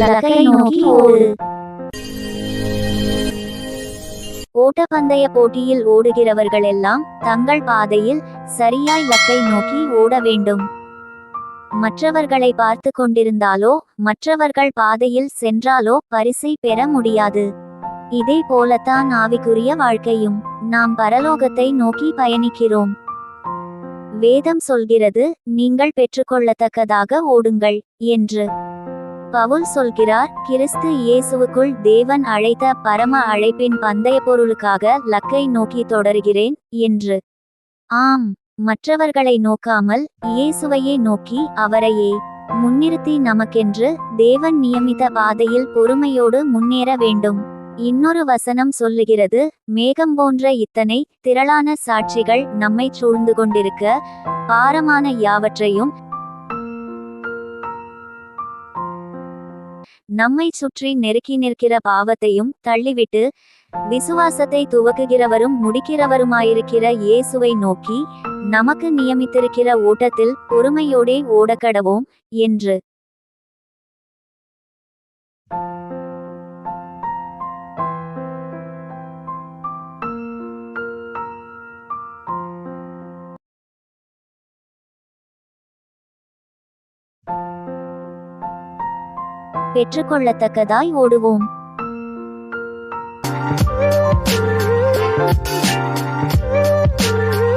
இலக்கை நோக்கி ஓடு. ஓட்டப்பந்தய போட்டியில் ஓடுகிறவர்களெல்லாம் தங்கள் பாதையில் சரியாய் இலக்கை நோக்கி ஓட வேண்டும். மற்றவர்களை பார்த்து கொண்டிருந்தாலோ மற்றவர்கள் பாதையில் சென்றாலோ பரிசை பெற முடியாது. இதே போலத்தான் ஆவிக்குரிய வாழ்க்கையும். நாம் பரலோகத்தை நோக்கி பயணிக்கிறோம். வேதம் சொல்கிறது, நீங்கள் பெற்றுக்கொள்ளத்தக்கதாக ஓடுங்கள் என்று. பவுல் சொல்கிறார், கிறிஸ்து இயேசுவுக்குள் தேவன் அழைத்த பரம அழைப்பின் பந்தய பொருளுக்காக இலக்கை நோக்கி தொடருகிறேன் என்று. ஆம், மற்றவர்களை நோக்காமல் இயேசுவையே நோக்கி அவரையே முன்னிறுத்தி நமக்கென்று தேவன் நியமித்த பாதையில் பொறுமையோடு முன்னேற வேண்டும். இன்னொரு வசனம் சொல்லுகிறது, மேகம் போன்ற இத்தனை திரளான சாட்சிகள் நம்மை சூழ்ந்து கொண்டிருக்க பாரமான யாவற்றையும் நம்மை சுற்றி நெருக்கி நிற்கிற பாவத்தையும் தள்ளிவிட்டு விசுவாசத்தை துவக்குகிறவரும் முடிக்கிறவருமாயிருக்கிற இயேசுவை நோக்கி நமக்கு நியமித்திருக்கிற ஓட்டத்தில் பொறுமையோடே ஓடக்கடவோம் என்று. பெற்றுக்கொள்ளத்தக்கதாய் ஓடுவோம்.